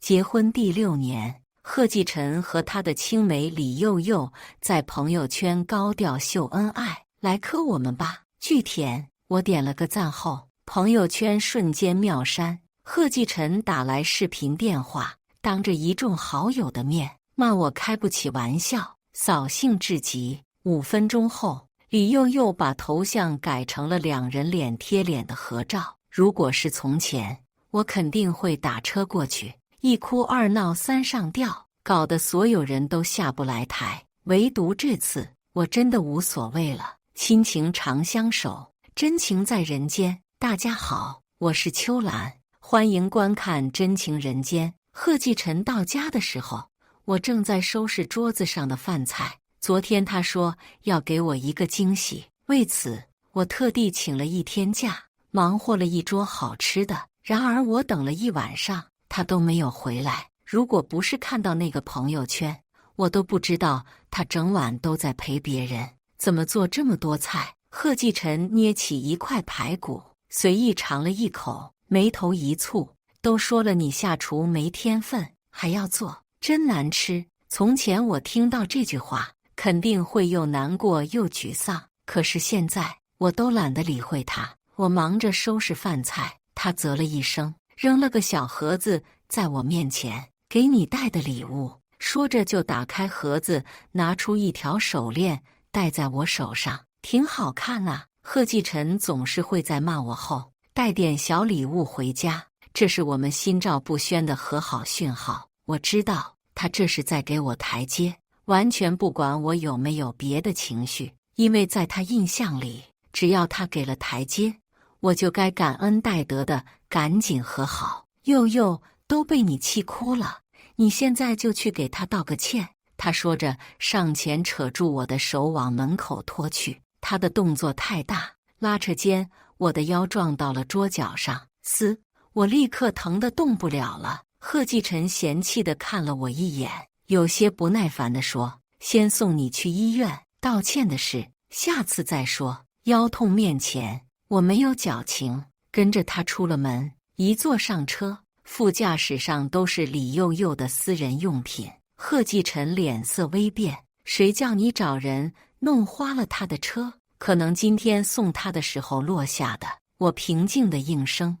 结婚第6年，贺继晨和他的青梅李佑佑在朋友圈高调秀恩爱，来磕我们吧，巨甜！我点了个赞后，朋友圈瞬间秒删。贺继晨打来视频电话，当着一众好友的面骂我开不起玩笑，扫兴至极。5分钟后，李佑佑把头像改成了2人脸贴脸的合照。如果是从前，我肯定会打车过去，一哭二闹三上吊，搞得所有人都下不来台。唯独这次，我真的无所谓了。亲情长相守，真情在人间。大家好，我是秋兰，欢迎观看《真情人间》。贺继晨到家的时候，我正在收拾桌子上的饭菜。昨天他说要给我一个惊喜，为此我特地请了1天假，忙活了一桌好吃的。然而我等了1晚上，他都没有回来。如果不是看到那个朋友圈，我都不知道他整晚都在陪别人。怎么做这么多菜？贺继晨捏起一块排骨，随意尝了一口，眉头一蹙，都说了你下厨没天分，还要做，真难吃。从前我听到这句话，肯定会又难过又沮丧，可是现在我都懒得理会他。我忙着收拾饭菜，他啧了一声，扔了个小盒子在我面前，给你带的礼物。说着就打开盒子，拿出一条手链戴在我手上，挺好看啊。贺继晨总是会在骂我后带点小礼物回家，这是我们心照不宣的和好讯号。我知道他这是在给我台阶，完全不管我有没有别的情绪，因为在他印象里，只要他给了台阶，我就该感恩戴德的赶紧和好。佑佑都被你气哭了，你现在就去给他道个歉。他说着上前扯住我的手往门口拖去，他的动作太大，拉扯间我的腰撞到了桌角上，嘶！我立刻疼得动不了了。贺继晨嫌弃地看了我一眼，有些不耐烦地说：先送你去医院，道歉的事下次再说。腰痛面前我没有矫情，跟着他出了门。一坐上车，副驾驶上都是李佑佑的私人用品。贺继晨脸色微变，谁叫你找人弄花了他的车？可能今天送他的时候落下的。我平静的应声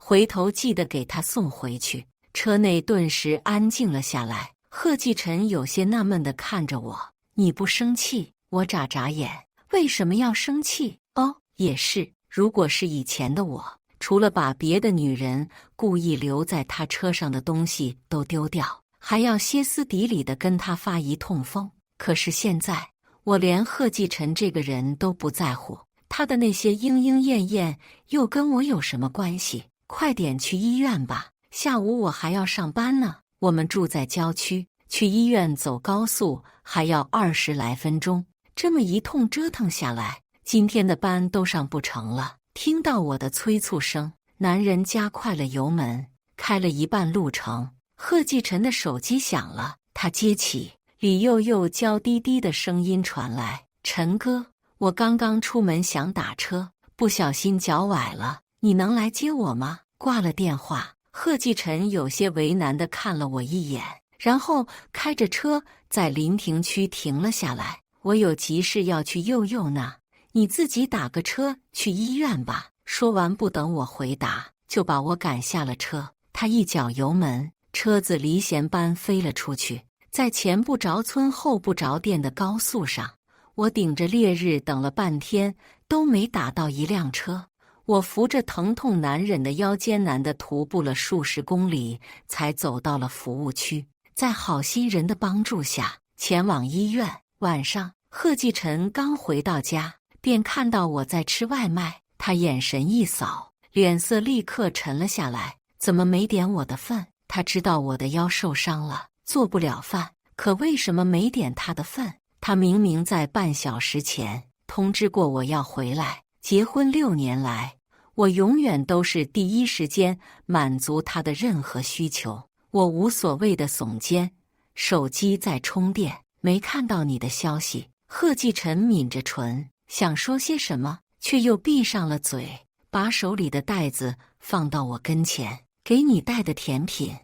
回头记得给他送回去。车内顿时安静了下来。贺继晨有些纳闷地看着我，你不生气？我眨眨眼，为什么要生气？哦，也是，如果是以前的我，除了把别的女人故意留在他车上的东西都丢掉，还要歇斯底里地跟他发一通疯。可是现在，我连贺继晨这个人都不在乎，他的那些莺莺燕燕又跟我有什么关系？快点去医院吧，下午我还要上班呢。我们住在郊区，去医院走高速还要20来分钟，这么一通折腾下来，今天的班都上不成了。听到我的催促声，男人加快了油门，开了一半路程。贺继晨的手机响了，他接起，李佑佑娇滴滴的声音传来：陈哥，我刚刚出门想打车，不小心脚崴了，你能来接我吗？挂了电话，贺继晨有些为难地看了我一眼，然后开着车在临停区停了下来。我有急事要去佑佑那，你自己打个车去医院吧。说完不等我回答，就把我赶下了车。他一脚油门，车子离弦般飞了出去。在前不着村后不着店的高速上，我顶着烈日等了半天，都没打到一辆车。我扶着疼痛难忍的腰，艰难地徒步了数十公里，才走到了服务区。在好心人的帮助下，前往医院。晚上，贺继晨刚回到家，便看到我在吃外卖，他眼神一扫，脸色立刻沉了下来。怎么没点我的份？他知道我的腰受伤了，做不了饭，可为什么没点他的份？他明明在半小时前通知过我要回来。结婚6年来，我永远都是第一时间满足他的任何需求。我无所谓的耸肩，手机在充电，没看到你的消息。贺继晨抿着唇，想说些什么，却又闭上了嘴，把手里的袋子放到我跟前。给你带的甜品，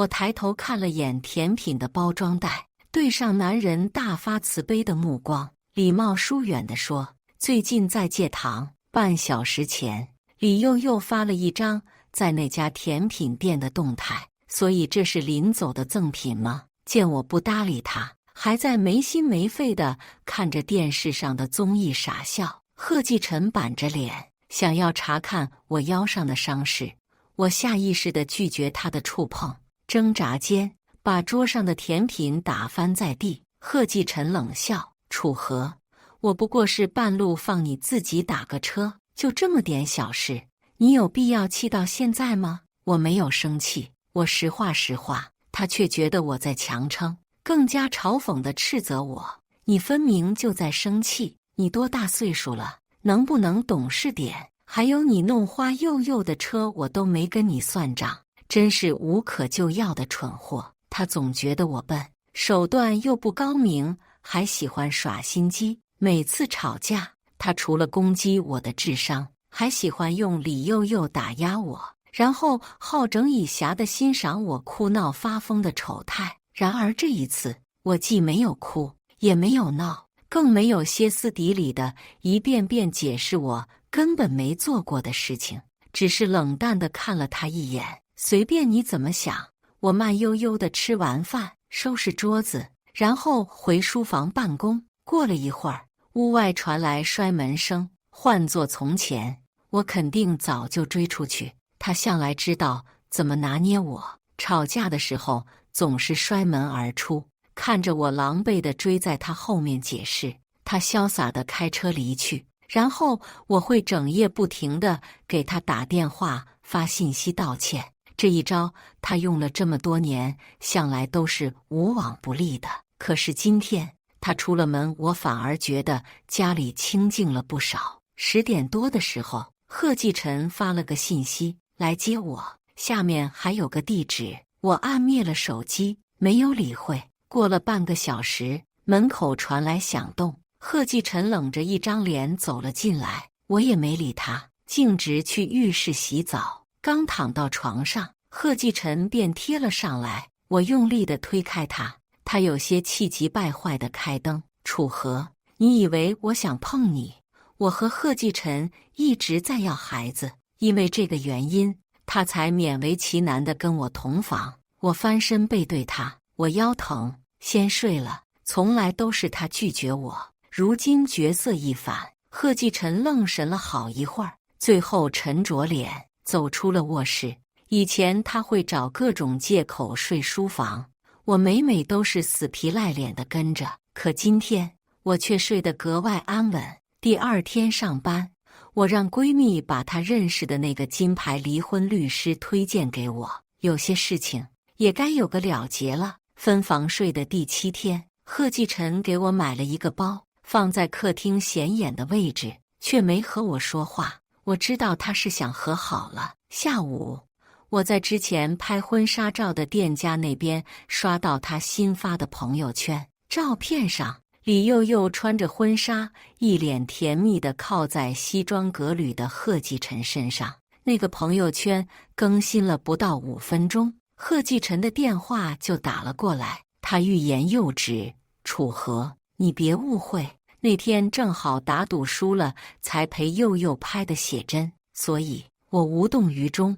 我抬头看了眼甜品的包装袋，对上男人大发慈悲的目光，礼貌疏远地说：“最近在戒糖。”半小时前，李佑又发了一张在那家甜品店的动态，所以这是临走的赠品吗？见我不搭理他，还在没心没肺地看着电视上的综艺傻笑，贺继晨板着脸想要查看我腰上的伤势。我下意识地拒绝他的触碰，挣扎间把桌上的甜品打翻在地。贺继晨冷笑：“楚河，我不过是半路放你自己打个车，就这么点小事，你有必要气到现在吗？”我没有生气，我实话实话，他却觉得我在强撑，更加嘲讽地斥责我：“你分明就在生气，你多大岁数了，能不能懂事点？还有你弄花幼幼的车，我都没跟你算账，真是无可救药的蠢货。”他总觉得我笨，手段又不高明，还喜欢耍心机。每次吵架，他除了攻击我的智商，还喜欢用李幼幼打压我，然后好整以暇地欣赏我哭闹发疯的丑态。然而这一次，我既没有哭，也没有闹，更没有歇斯底里的一遍遍解释我根本没做过的事情，只是冷淡地看了他一眼，随便你怎么想。我慢悠悠地吃完饭，收拾桌子，然后回书房办公。过了一会儿，屋外传来摔门声，换作从前，我肯定早就追出去。他向来知道怎么拿捏我，吵架的时候总是摔门而出。看着我狼狈地追在他后面解释，他潇洒地开车离去。然后我会整夜不停地给他打电话发信息道歉。这一招他用了这么多年，向来都是无往不利的。可是今天他出了门，我反而觉得家里清静了不少。10点多的时候，贺继晨发了个信息来接我，下面还有个地址。我按灭了手机，没有理会。过了半个小时，门口传来响动，贺继晨冷着一张脸走了进来，我也没理他，径直去浴室洗澡。刚躺到床上，贺继晨便贴了上来，我用力地推开他，他有些气急败坏地开灯：“楚河，你以为我想碰你？我和贺继晨一直在要孩子，因为这个原因，他才勉为其难地跟我同房。”我翻身背对他，我腰疼，先睡了。从来都是他拒绝我，如今角色一反，贺继晨愣神了好一会儿，最后沉着脸走出了卧室。以前他会找各种借口睡书房，我每每都是死皮赖脸地跟着，可今天我却睡得格外安稳。第二天上班，我让闺蜜把她认识的那个金牌离婚律师推荐给我，有些事情也该有个了结了。分房睡的第7天，贺继晨给我买了一个包，放在客厅显眼的位置，却没和我说话。我知道他是想和好了。下午，我在之前拍婚纱照的店家那边刷到他新发的朋友圈，照片上李幼幼穿着婚纱，一脸甜蜜地靠在西装革履的贺继晨身上。那个朋友圈更新了不到5分钟，贺继晨的电话就打了过来，他欲言又止：“楚河，你别误会，那天正好打赌输了，才陪幼幼拍的写真，所以我无动于衷。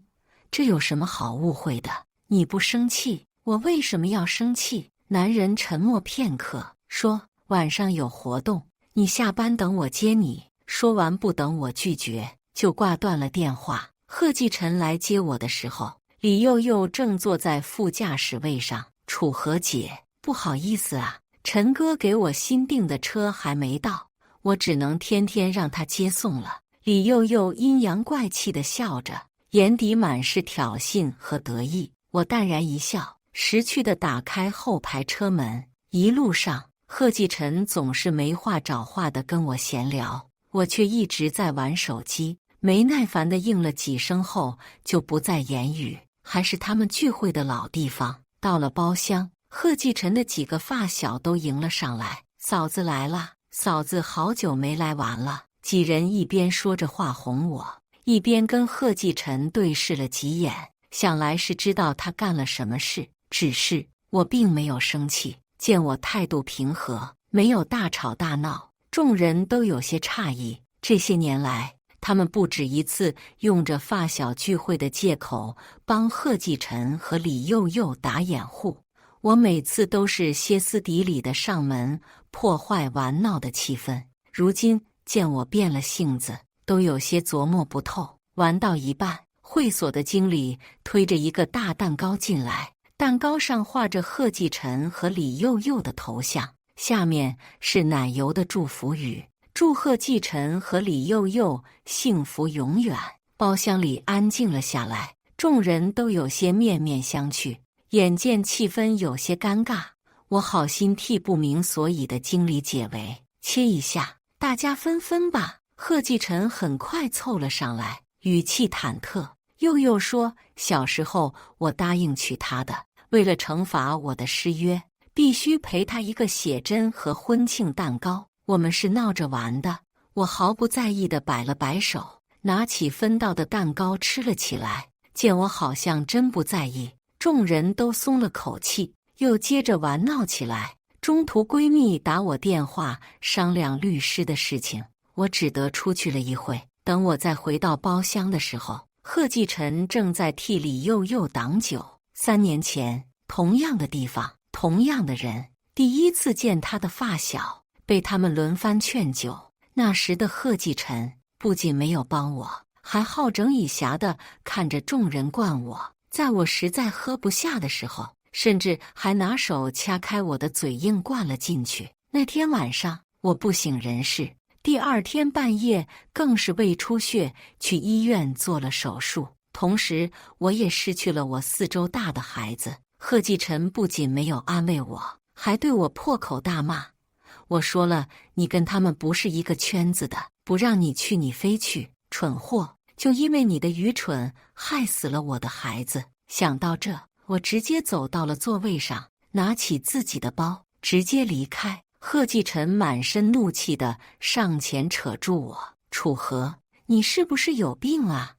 这有什么好误会的？你不生气，我为什么要生气？”男人沉默片刻，说：“晚上有活动，你下班等我接你。”说完不等我拒绝，就挂断了电话。贺继晨来接我的时候，李幼幼正坐在副驾驶位上。“楚河姐，不好意思啊，陈哥给我新订的车还没到，我只能天天让他接送了。”李幼幼阴阳怪气地笑着，眼底满是挑衅和得意。我淡然一笑，识趣地打开后排车门。一路上，贺继晨总是没话找话地跟我闲聊，我却一直在玩手机。没耐烦地应了几声后，就不再言语。还是他们聚会的老地方。到了包厢，贺继晨的几个发小都迎了上来：“嫂子来了，嫂子好久没来玩了。”几人一边说着话哄我，一边跟贺继晨对视了几眼，想来是知道他干了什么事。只是我并没有生气，见我态度平和，没有大吵大闹，众人都有些诧异。这些年来，他们不止一次用着发小聚会的借口帮贺继晨和李佑佑打掩护，我每次都是歇斯底里的上门破坏玩闹的气氛。如今见我变了性子，都有些琢磨不透。玩到一半，会所的经理推着一个大蛋糕进来，蛋糕上画着贺继晨和李佑佑的头像，下面是奶油的祝福语，祝贺继晨和李佑佑幸福永远。包厢里安静了下来，众人都有些面面相觑，眼见气氛有些尴尬，我好心替不明所以的经理解围，切一下，大家分分吧。贺继晨很快凑了上来，语气忐忑。佑佑说，小时候我答应娶她的，为了惩罚我的失约，必须陪她一个写真和婚庆蛋糕，我们是闹着玩的。我毫不在意地摆了摆手，拿起分到的蛋糕吃了起来。见我好像真不在意，众人都松了口气，又接着玩闹起来。中途闺蜜打我电话商量律师的事情，我只得出去了一会。等我再回到包厢的时候，贺继晨正在替李佑佑挡酒。3年前，同样的地方，同样的人，第一次见他的发小，被他们轮番劝酒。那时的贺继晨不仅没有帮我，还好整以暇地看着众人灌我，在我实在喝不下的时候，甚至还拿手掐开我的嘴硬灌了进去。那天晚上我不省人事，第2天半夜更是胃出血，去医院做了手术。同时我也失去了我4周大的孩子。贺继晨不仅没有安慰我，还对我破口大骂。我说了，你跟他们不是一个圈子的，不让你去你非去，蠢货，就因为你的愚蠢害死了我的孩子。想到这，我直接走到了座位上，拿起自己的包，直接离开。贺继晨满身怒气地上前扯住我，楚河，你是不是有病啊？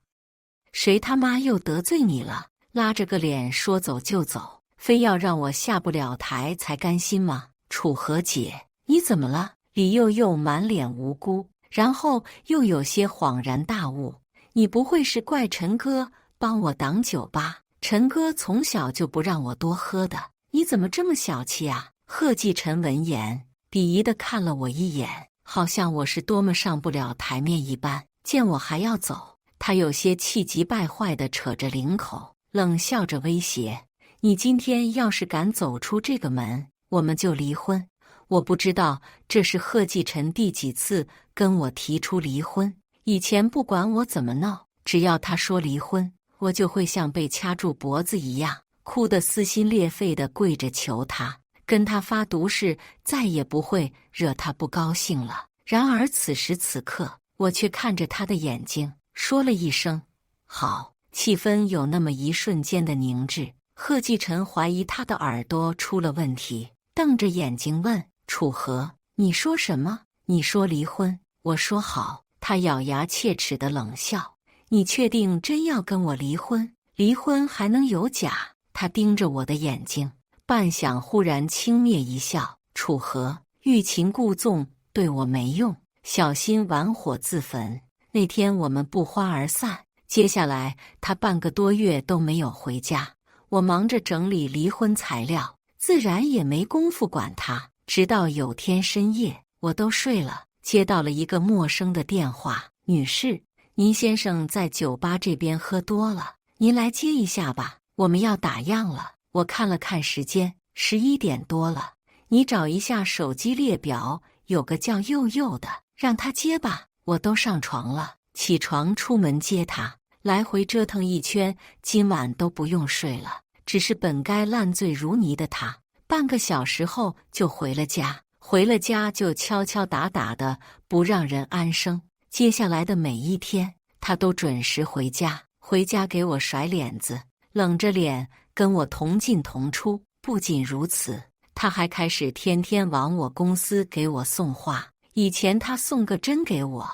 谁他妈又得罪你了？拉着个脸说走就走，非要让我下不了台才甘心吗？楚河姐，你怎么了？李佑佑满脸无辜，然后又有些恍然大悟，你不会是怪陈哥帮我挡酒吧？陈哥从小就不让我多喝的，你怎么这么小气啊？贺继晨闻言鄙夷地看了我一眼，好像我是多么上不了台面一般。见我还要走，他有些气急败坏地扯着领口，冷笑着威胁，你今天要是敢走出这个门，我们就离婚。我不知道这是贺继晨第几次跟我提出离婚，以前不管我怎么闹，只要他说离婚，我就会像被掐住脖子一样，哭得撕心裂肺地跪着求他，跟他发毒誓，再也不会惹他不高兴了。然而此时此刻，我却看着他的眼睛，说了一声好。气氛有那么一瞬间的凝滞。贺继晨怀疑他的耳朵出了问题，瞪着眼睛问楚河，你说什么？你说离婚？我说好。他咬牙切齿的冷笑，你确定真要跟我离婚？离婚还能有假？他盯着我的眼睛，半晌忽然轻蔑一笑，楚河，欲擒故纵对我没用，小心玩火自焚。那天我们不欢而散，接下来他半个多月都没有回家，我忙着整理离婚材料，自然也没工夫管他。直到有天深夜，我都睡了，接到了一个陌生的电话，女士，您先生在酒吧这边喝多了，您来接一下吧，我们要打烊了。我看了看时间，11点多了，你找一下手机列表，有个叫佑佑的，让他接吧。我都上床了，起床出门接他，来回折腾一圈，今晚都不用睡了。只是本该烂醉如泥的他，半个小时后就回了家，回了家就敲敲打打的，不让人安生。接下来的每一天，他都准时回家，回家给我甩脸子，冷着脸跟我同进同出。不仅如此，他还开始天天往我公司给我送花。以前他送个针给我，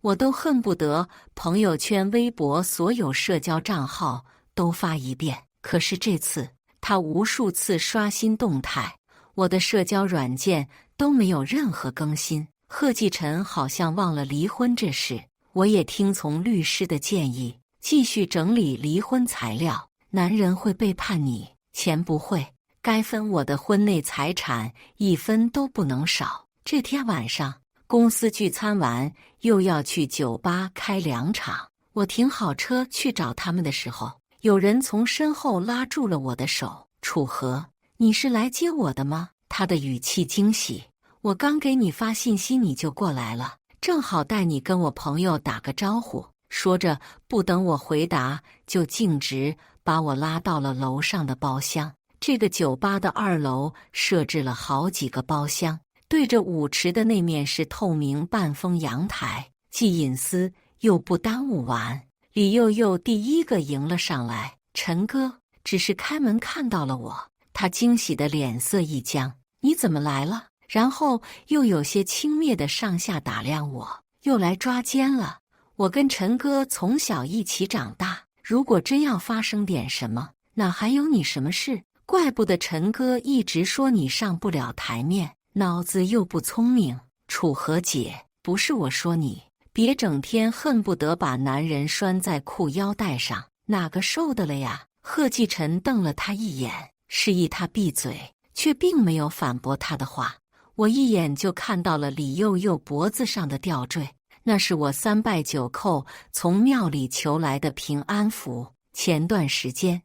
我都恨不得朋友圈、微博所有社交账号都发一遍。可是这次他无数次刷新动态，我的社交软件都没有任何更新。贺继晨好像忘了离婚这事，我也听从律师的建议，继续整理离婚材料。男人会背叛你，钱不会，该分我的婚内财产一分都不能少。这天晚上，公司聚餐完，又要去酒吧开2场。我停好车去找他们的时候，有人从身后拉住了我的手。楚河，你是来接我的吗？他的语气惊喜。我刚给你发信息你就过来了，正好带你跟我朋友打个招呼。说着，不等我回答，就径直把我拉到了楼上的包厢。这个酒吧的2楼设置了好几个包厢，对着舞池的那面是透明半封阳台，既隐私又不耽误玩。李佑佑第一个迎了上来，陈哥，只是开门看到了我，他惊喜的脸色一僵，你怎么来了？然后又有些轻蔑的上下打量我，又来抓奸了。我跟陈哥从小一起长大，如果真要发生点什么，哪还有你什么事？怪不得陈哥一直说你上不了台面，脑子又不聪明。楚河姐，不是我说你，别整天恨不得把男人拴在裤腰带上，哪个受得了呀？贺继晨瞪了他一眼，示意他闭嘴，却并没有反驳他的话。我一眼就看到了李佑佑脖子上的吊坠，那是我3拜9叩从庙里求来的平安符。前段时间，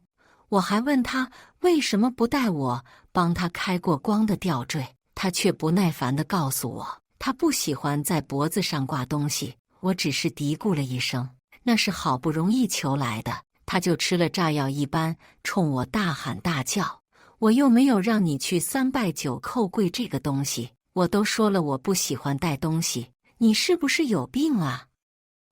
我还问他为什么不带我帮他开过光的吊坠，他却不耐烦地告诉我，他不喜欢在脖子上挂东西。我只是嘀咕了一声，那是好不容易求来的，他就吃了炸药一般冲我大喊大叫。我又没有让你去3拜9叩跪这个东西，我都说了我不喜欢带东西，你是不是有病啊？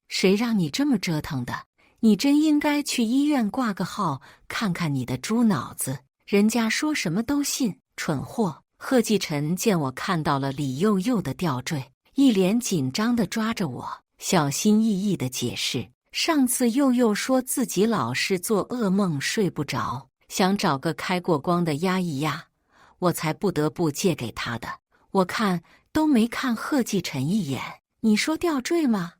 谁让你这么折腾的？你真应该去医院挂个号，看看你的猪脑子，人家说什么都信，蠢货！贺继晨见我看到了李佑佑的吊坠，一脸紧张地抓着我，小心翼翼地解释，上次佑佑说自己老是做噩梦睡不着，想找个开过光的压一压，我才不得不借给他的。我看都没看贺继晨一眼，你说吊坠吗？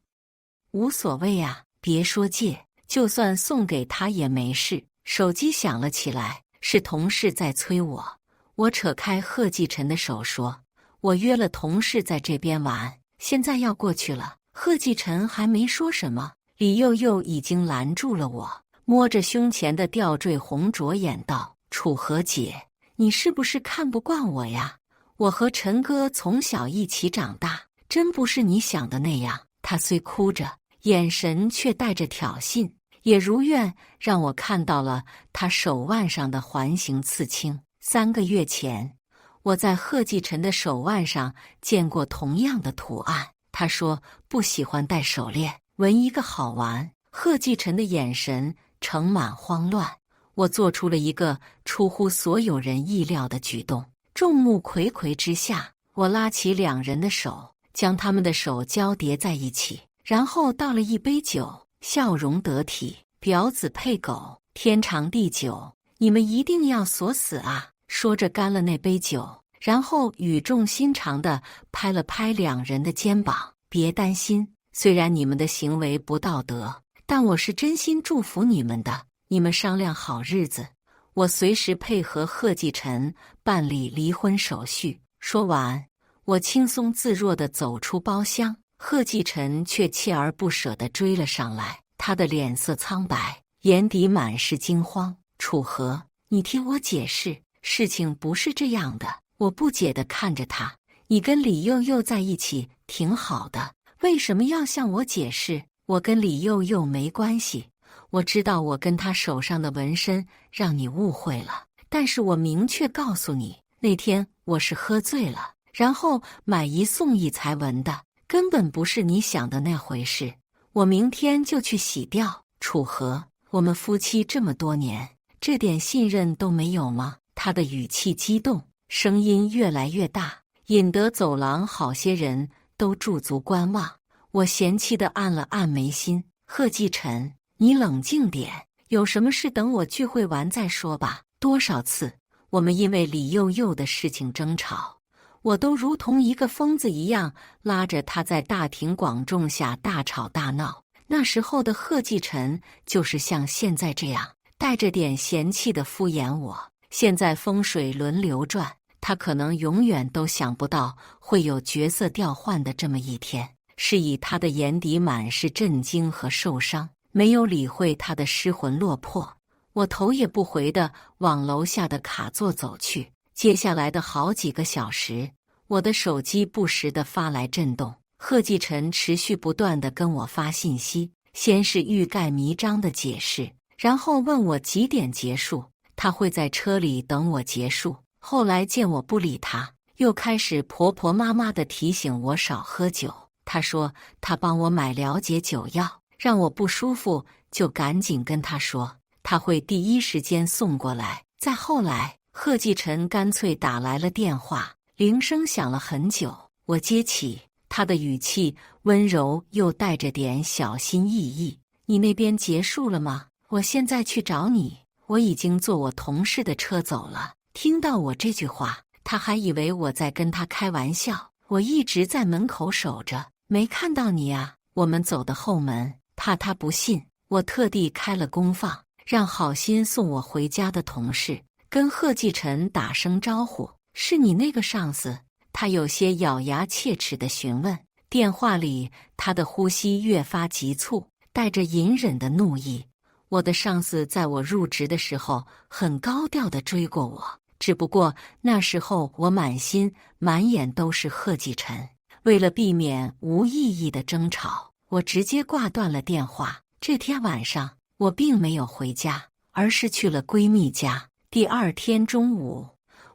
无所谓啊，别说借，就算送给他也没事。手机响了起来，是同事在催我。我扯开贺继晨的手说，我约了同事在这边玩，现在要过去了。贺继晨还没说什么，李佑佑已经拦住了我，摸着胸前的吊坠红着眼道，楚河姐，你是不是看不惯我呀？我和陈哥从小一起长大，真不是你想的那样。他虽哭着，眼神却带着挑衅，也如愿让我看到了他手腕上的环形刺青。3个月前，我在贺继晨的手腕上见过同样的图案。他说不喜欢戴手链，纹一个好玩。贺继晨的眼神盛满慌乱。我做出了一个出乎所有人意料的举动。众目睽睽之下，我拉起2人的手，将他们的手交叠在一起，然后倒了一杯酒，笑容得体，婊子配狗，天长地久，你们一定要锁死啊！说着干了那杯酒，然后语重心长地拍了拍2人的肩膀，别担心，虽然你们的行为不道德，但我是真心祝福你们的，你们商量好日子，我随时配合贺继晨办理离婚手续。说完，我轻松自若地走出包厢，贺继晨却锲而不舍地追了上来，他的脸色苍白，眼底满是惊慌。楚河，你听我解释，事情不是这样的。我不解地看着他，你跟李佑佑在一起挺好的，为什么要向我解释？我跟李佑佑没关系，我知道我跟他手上的纹身让你误会了，但是我明确告诉你，那天我是喝醉了，然后买1送1才纹的，根本不是你想的那回事。我明天就去洗掉。楚河，我们夫妻这么多年，这点信任都没有吗？他的语气激动，声音越来越大，引得走廊好些人都驻足观望。我嫌弃地按了按眉心，贺继晨，你冷静点，有什么事等我聚会完再说吧。多少次，我们因为李幼幼的事情争吵，我都如同一个疯子一样，拉着他在大庭广众下大吵大闹。那时候的贺继晨就是像现在这样，带着点嫌弃的敷衍我。现在风水轮流转，他可能永远都想不到会有角色调换的这么一天。是以他的眼底满是震惊和受伤，没有理会他的失魂落魄。我头也不回地往楼下的卡座走去。接下来的好几个小时，我的手机不时地发来震动，贺继晨持续不断地跟我发信息，先是欲盖弥彰的解释，然后问我几点结束，他会在车里等我结束。后来见我不理他，又开始婆婆妈妈地提醒我少喝酒。他说他帮我买了解酒药，让我不舒服就赶紧跟他说，他会第一时间送过来。再后来，贺继晨干脆打来了电话，铃声响了很久，我接起，他的语气温柔又带着点小心翼翼。你那边结束了吗？我现在去找你。我已经坐我同事的车走了。听到我这句话，他还以为我在跟他开玩笑。我一直在门口守着，没看到你啊。我们走的后门，怕他不信，我特地开了功放，让好心送我回家的同事跟贺继晨打声招呼。是你那个上司？他有些咬牙切齿地询问。电话里，他的呼吸越发急促，带着隐忍的怒意。我的上司在我入职的时候很高调地追过我，只不过那时候我满心满眼都是贺继晨。为了避免无意义的争吵，我直接挂断了电话。这天晚上，我并没有回家，而是去了闺蜜家。第二天中午，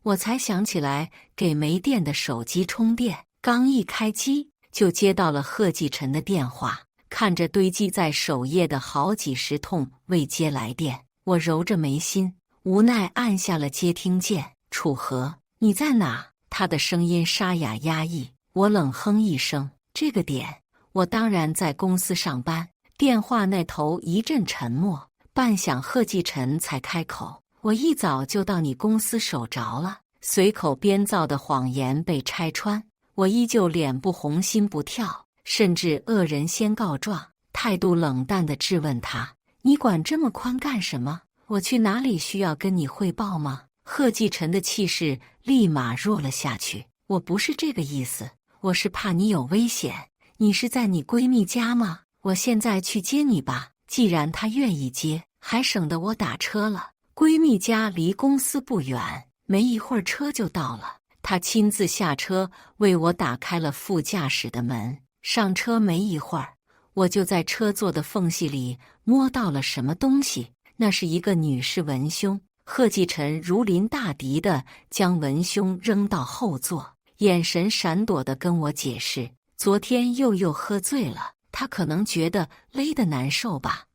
我才想起来给没电的手机充电，刚一开机就接到了贺继晨的电话。看着堆积在首页的好几十通未接来电，我揉着眉心，无奈按下了接听键。楚河，你在哪？他的声音沙哑压抑。我冷哼一声，这个点，我当然在公司上班。电话那头一阵沉默，半晌贺继晨才开口，我一早就到你公司守着了。随口编造的谎言被拆穿，我依旧脸不红心不跳，甚至恶人先告状，态度冷淡地质问他，你管这么宽干什么？我去哪里需要跟你汇报吗？贺继晨的气势立马弱了下去。我不是这个意思，我是怕你有危险。你是在你闺蜜家吗？我现在去接你吧。既然她愿意接，还省得我打车了。闺蜜家离公司不远，没一会儿车就到了。她亲自下车为我打开了副驾驶的门。上车没一会儿，我就在车座的缝隙里摸到了什么东西，那是一个女士文胸。贺继晨如临大敌地将文胸扔到后座，眼神闪躲地跟我解释，昨天佑佑喝醉了，他可能觉得勒得难受吧。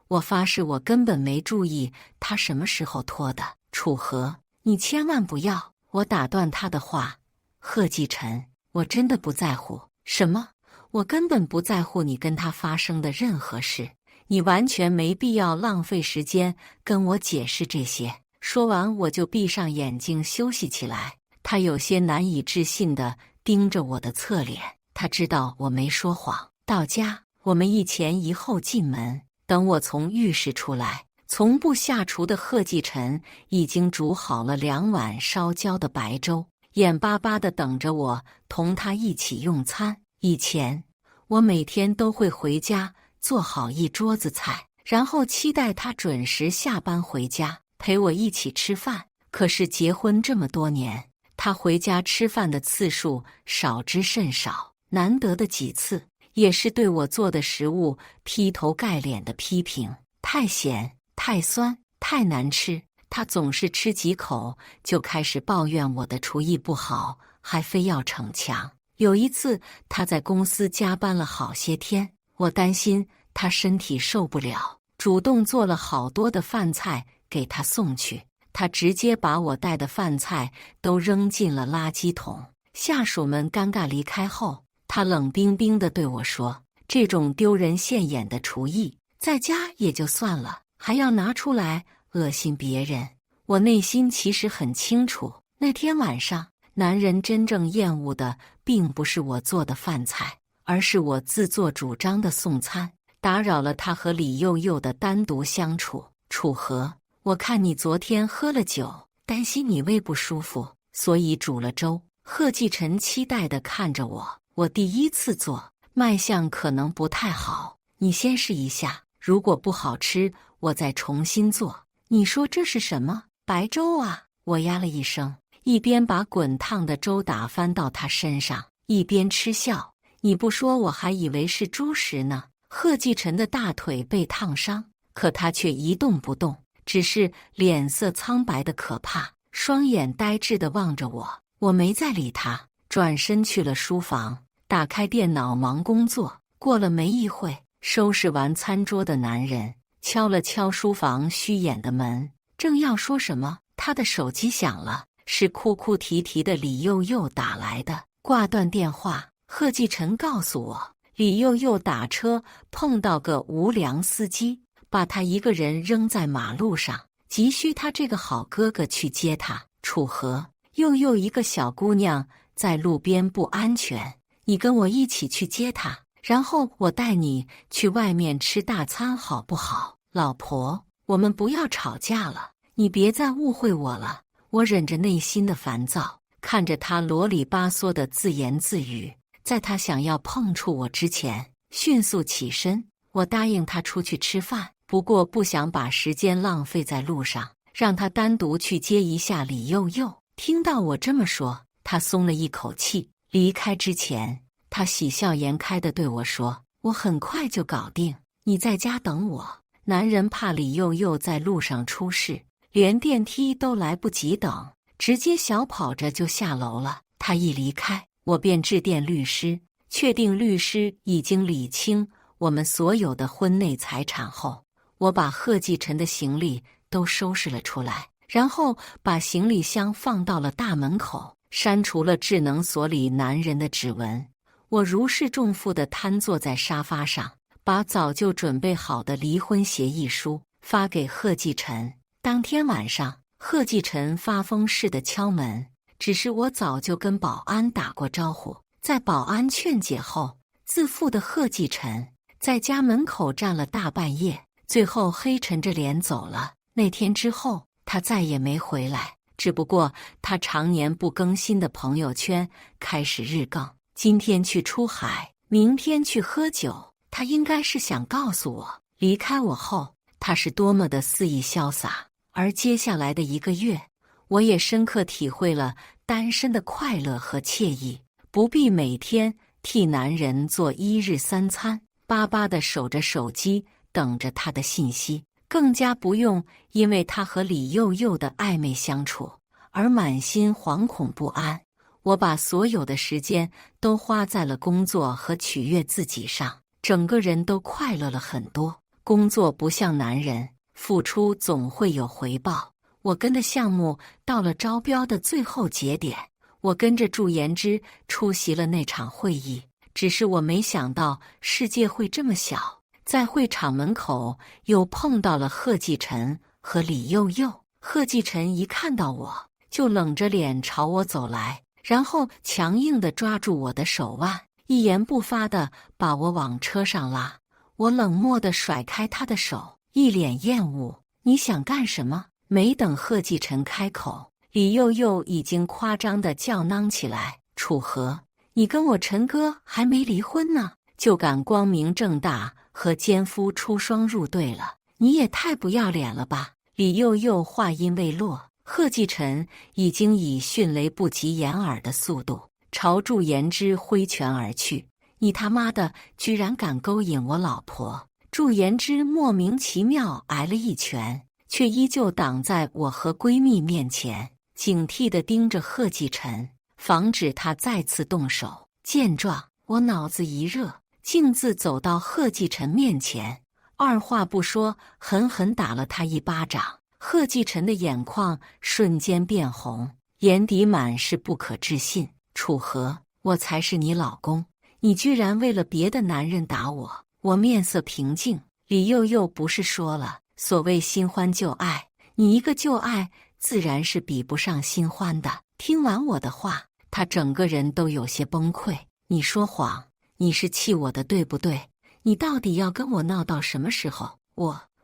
我发誓我根本没注意他什么时候脱的。楚河，你千万不要！我打断他的话。贺继晨，我真的不在乎。什么？我根本不在乎你跟他发生的任何事，你完全没必要浪费时间跟我解释这些。说完，我就闭上眼睛休息起来。他有些难以置信地盯着我的侧脸，他知道我没说谎。到家，我们一前一后进门，等我从浴室出来，从不下厨的贺继晨已经煮好了2碗烧焦的白粥，眼巴巴地等着我同他一起用餐。以前，我每天都会回家做好一桌子菜，然后期待他准时下班回家陪我一起吃饭。可是结婚这么多年，他回家吃饭的次数少之甚少，难得的几次也是对我做的食物劈头盖脸的批评，太咸、太酸、太难吃。他总是吃几口就开始抱怨我的厨艺不好，还非要逞强。有一次，他在公司加班了好些天，我担心他身体受不了，主动做了好多的饭菜给他送去。他直接把我带的饭菜都扔进了垃圾桶。下属们尴尬离开后，他冷冰冰地对我说，这种丢人现眼的厨艺，在家也就算了，还要拿出来恶心别人。我内心其实很清楚，那天晚上，男人真正厌恶的并不是我做的饭菜，而是我自作主张的送餐，打扰了他和李佑佑的单独相处。楚河，我看你昨天喝了酒，担心你胃不舒服，所以煮了粥。贺继晨期待地看着我第一次做，卖相可能不太好，你先试一下，如果不好吃，我再重新做。你说这是什么？白粥啊！我呀了一声，一边把滚烫的粥打翻到他身上，一边嗤笑。你不说我还以为是猪食呢。贺继晨的大腿被烫伤，可他却一动不动，只是脸色苍白的可怕，双眼呆滞地望着我。我没再理他，转身去了书房，打开电脑忙工作。过了没一会，收拾完餐桌的男人敲了敲书房虚掩的门，正要说什么，他的手机响了，是哭哭啼啼的李佑佑打来的。挂断电话，贺继晨告诉我，李佑佑打车碰到个无良司机，把他一个人扔在马路上，急需他这个好哥哥去接他。楚河，佑佑一个小姑娘在路边不安全，你跟我一起去接她，然后我带你去外面吃大餐好不好？老婆，我们不要吵架了，你别再误会我了。我忍着内心的烦躁，看着他啰里吧嗦的自言自语，在他想要碰触我之前，迅速起身。我答应他出去吃饭，不过不想把时间浪费在路上，让他单独去接一下李佑佑。听到我这么说，他松了一口气。离开之前，他喜笑颜开地对我说，我很快就搞定，你在家等我。男人怕李佑佑在路上出事，连电梯都来不及等，直接小跑着就下楼了。他一离开，我便致电律师，确定律师已经理清我们所有的婚内财产后，我把贺继晨的行李都收拾了出来，然后把行李箱放到了大门口，删除了智能锁里男人的指纹。我如释重负地瘫坐在沙发上，把早就准备好的离婚协议书发给贺继晨。当天晚上，贺继晨发疯似的敲门，只是我早就跟保安打过招呼，在保安劝解后，自负的贺继晨在家门口站了大半夜，最后黑沉着脸走了。那天之后，他再也没回来，只不过他常年不更新的朋友圈开始日更，今天去出海，明天去喝酒。他应该是想告诉我，离开我后，他是多么的肆意潇洒。而接下来的1个月，我也深刻体会了单身的快乐和惬意，不必每天替男人做1日3餐，巴巴地守着手机等着他的信息，更加不用因为他和李佑佑的暧昧相处而满心惶恐不安。我把所有的时间都花在了工作和取悦自己上，整个人都快乐了很多。工作不像男人，付出总会有回报。我跟的项目到了招标的最后节点，我跟着祝颜之出席了那场会议。只是我没想到世界会这么小，在会场门口又碰到了贺继晨和李佑佑。贺继晨一看到我，就冷着脸朝我走来，然后强硬地抓住我的手腕，一言不发地把我往车上拉。我冷漠地甩开他的手，一脸厌恶。你想干什么？没等贺继晨开口，李佑佑已经夸张地叫囔起来，楚河，你跟我陈哥还没离婚呢，就敢光明正大和奸夫出双入对了，你也太不要脸了吧。李佑佑话音未落，贺继晨已经以迅雷不及掩耳的速度朝祝颜之挥拳而去。你他妈的居然敢勾引我老婆！祝颜之莫名其妙挨了一拳，却依旧挡在我和闺蜜面前，警惕地盯着贺继晨，防止他再次动手。见状，我脑子一热，径自走到贺继晨面前，二话不说，狠狠打了他一巴掌。贺继晨的眼眶瞬间变红，眼底满是不可置信。楚河，我才是你老公，你居然为了别的男人打我！我面色平静。李佑佑不是说了，所谓新欢旧爱，你一个旧爱自然是比不上新欢的。听完我的话，他整个人都有些崩溃。你说谎，你是气我的，对不对？你到底要跟我闹到什么时候？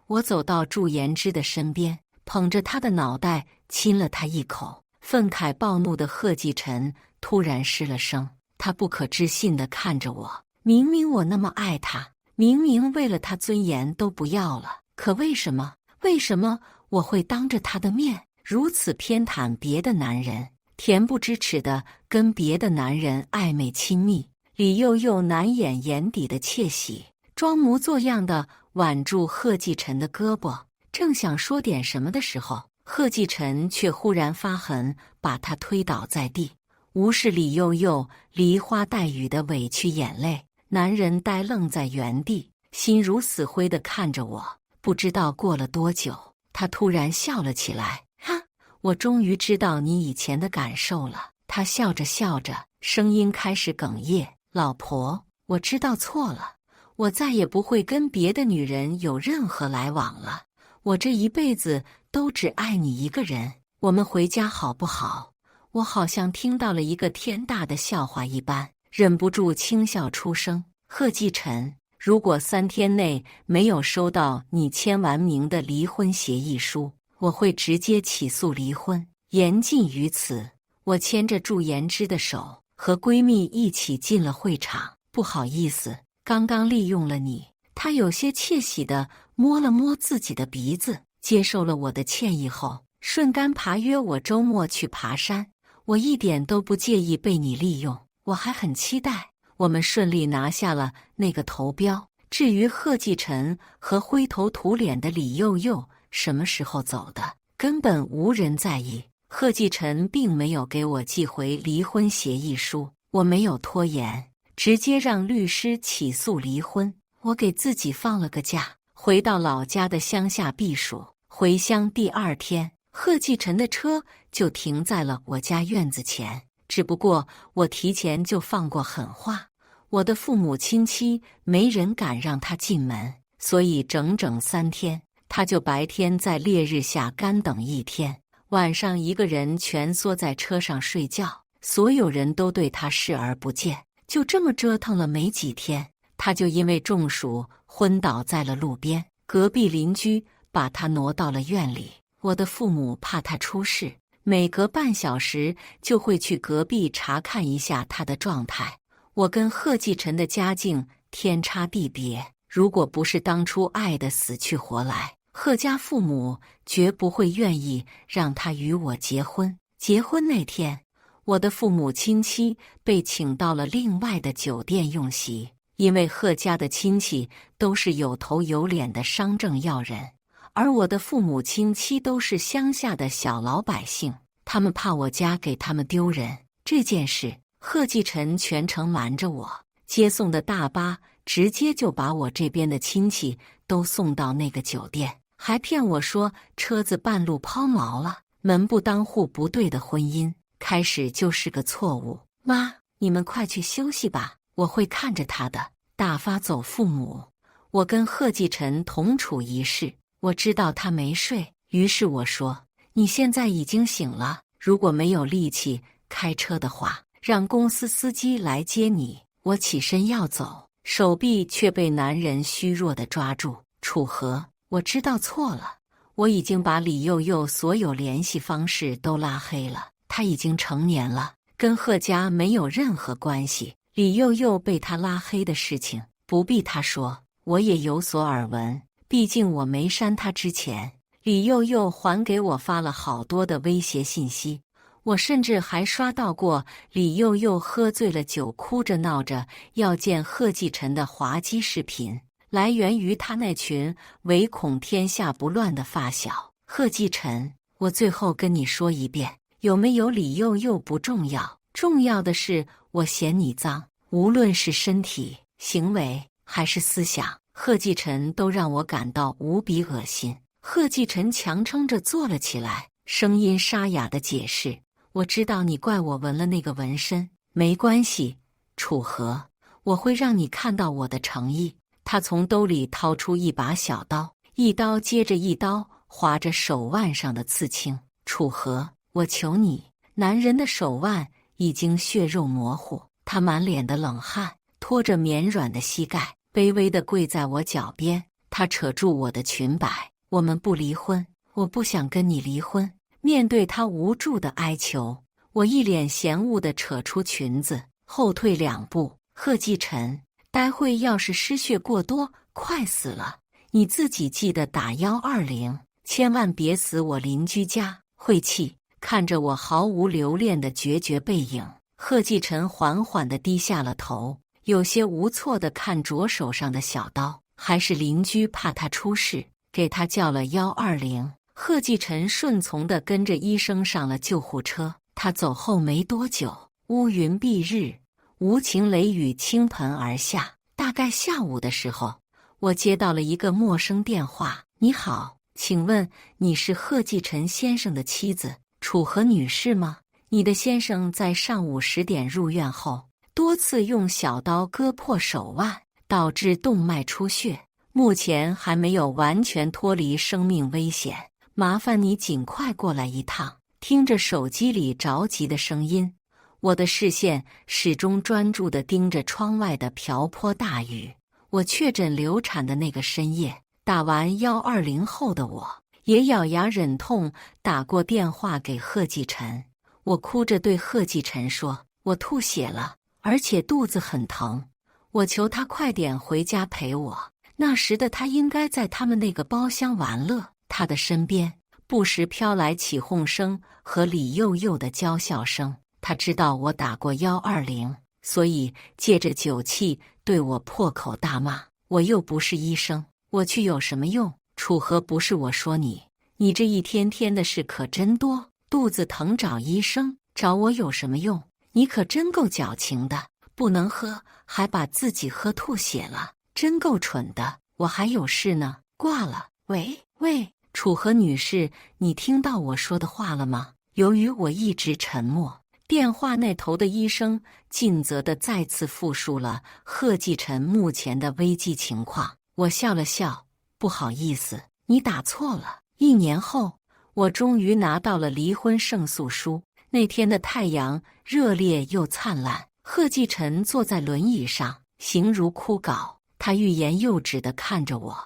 我走到祝颜之的身边，捧着他的脑袋亲了他一口。愤慨暴怒的贺继晨突然失了声，他不可置信地看着我。明明我那么爱他，明明为了他尊严都不要了，可为什么我会当着他的面如此偏袒别的男人，恬不知耻地跟别的男人暧昧亲密？李幼幼难掩眼底的窃喜，装模作样地挽住贺继晨的胳膊，正想说点什么的时候，贺继晨却忽然发狠，把他推倒在地。无视李幼幼梨花带雨的委屈眼泪，男人呆愣在原地，心如死灰地看着我。不知道过了多久，他突然笑了起来。哈，我终于知道你以前的感受了。他笑着笑着，声音开始哽咽。老婆，我知道错了，我再也不会跟别的女人有任何来往了。我这一辈子都只爱你一个人，我们回家好不好？我好像听到了一个天大的笑话一般，忍不住轻笑出声。贺继晨，如果3天内没有收到你签完名的离婚协议书，我会直接起诉离婚，言尽于此。我牵着祝颜之的手，和闺蜜一起进了会场。不好意思，刚刚利用了你。她有些窃喜地摸了摸自己的鼻子，接受了我的歉意后，顺杆爬约我周末去爬山。我一点都不介意被你利用，我还很期待我们顺利拿下了那个投标。至于贺继晨和灰头土脸的李幼幼什么时候走的，根本无人在意。贺继晨并没有给我寄回离婚协议书，我没有拖延，直接让律师起诉离婚。我给自己放了个假，回到老家的乡下避暑。回乡第2天，贺继晨的车就停在了我家院子前。只不过我提前就放过狠话，我的父母亲戚没人敢让他进门，所以整整3天，他就白天在烈日下干等1天，晚上一个人蜷缩在车上睡觉，所有人都对他视而不见。就这么折腾了没几天，他就因为中暑昏倒在了路边，隔壁邻居把他挪到了院里。我的父母怕他出事，每隔半小时就会去隔壁查看一下他的状态。我跟贺继晨的家境天差地别，如果不是当初爱得死去活来，贺家父母绝不会愿意让他与我结婚。结婚那天，我的父母亲戚被请到了另外的酒店用席，因为贺家的亲戚都是有头有脸的商政要人，而我的父母亲戚都是乡下的小老百姓，他们怕我家给他们丢人。这件事，贺继晨全程瞒着我，接送的大巴直接就把我这边的亲戚都送到那个酒店，还骗我说车子半路抛锚了。门不当户不对的婚姻，开始就是个错误。妈，你们快去休息吧，我会看着他的。大发走父母，我跟贺继晨同处一室，我知道他没睡，于是我说：你现在已经醒了，如果没有力气开车的话，让公司司机来接你。我起身要走，手臂却被男人虚弱地抓住。楚河，我知道错了，我已经把李幼幼所有联系方式都拉黑了。她已经成年了，跟贺家没有任何关系。李幼幼被他拉黑的事情，不必他说，我也有所耳闻。毕竟我没删他之前，李幼幼还给我发了好多的威胁信息。我甚至还刷到过李幼幼喝醉了酒，哭着闹着要见贺继晨的滑稽视频，来源于他那群唯恐天下不乱的发小。贺继晨，我最后跟你说一遍，有没有李幼幼不重要，重要的是我嫌你脏，无论是身体、行为还是思想，贺继晨都让我感到无比恶心。贺继晨强撑着坐了起来，声音沙哑地解释：我知道你怪我纹了那个纹身，没关系，楚河，我会让你看到我的诚意。他从兜里掏出一把小刀，一刀接着一刀划着手腕上的刺青。楚河，我求你。男人的手腕已经血肉模糊，他满脸的冷汗，拖着绵软的膝盖，卑微地跪在我脚边。他扯住我的裙摆，我们不离婚，我不想跟你离婚。面对他无助的哀求，我一脸嫌恶地扯出裙子，后退2步。贺继晨，待会要是失血过多，快死了，你自己记得打120，千万别死我邻居家。晦气。看着我毫无留恋的决绝背影，贺继晨缓缓地低下了头，有些无措地看着手上的小刀。还是邻居怕他出事，给他叫了120。贺继晨顺从地跟着医生上了救护车。他走后没多久，乌云蔽日，无情雷雨倾盆而下。大概下午的时候，我接到了一个陌生电话。你好，请问你是贺继晨先生的妻子楚河女士吗？你的先生在上午10点入院后，多次用小刀割破手腕，导致动脉出血，目前还没有完全脱离生命危险。麻烦你尽快过来一趟。听着手机里着急的声音，我的视线始终专注地盯着窗外的瓢泼大雨。我确诊流产的那个深夜，打完120后的我也咬牙忍痛打过电话给贺继晨。我哭着对贺继晨说，我吐血了，而且肚子很疼，我求他快点回家陪我。那时的他应该在他们那个包厢玩乐，他的身边不时飘来起哄声和李幼幼的娇笑声。他知道我打过120，所以借着酒气对我破口大骂。我又不是医生，我去有什么用？楚河，不是我说你，你这一天天的事可真多，肚子疼找医生，找我有什么用？你可真够矫情的，不能喝还把自己喝吐血了，真够蠢的。我还有事呢，挂了。喂，楚河女士，你听到我说的话了吗？由于我一直沉默，电话那头的医生尽责地再次复述了贺继晨目前的危机情况。我笑了笑，不好意思，你打错了。1年后，我终于拿到了离婚胜诉书。那天的太阳热烈又灿烂，贺继晨坐在轮椅上，形如枯槁。他欲言又止地看着我，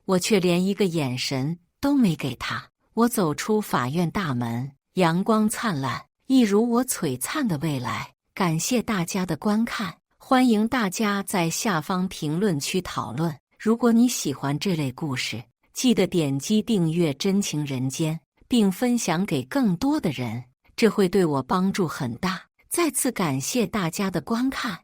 我却连一个眼神都没给他。我走出法院大门，阳光灿烂，一如我璀璨的未来。感谢大家的观看，欢迎大家在下方评论区讨论。如果你喜欢这类故事，记得点击订阅《真情人间》，并分享给更多的人，这会对我帮助很大。再次感谢大家的观看。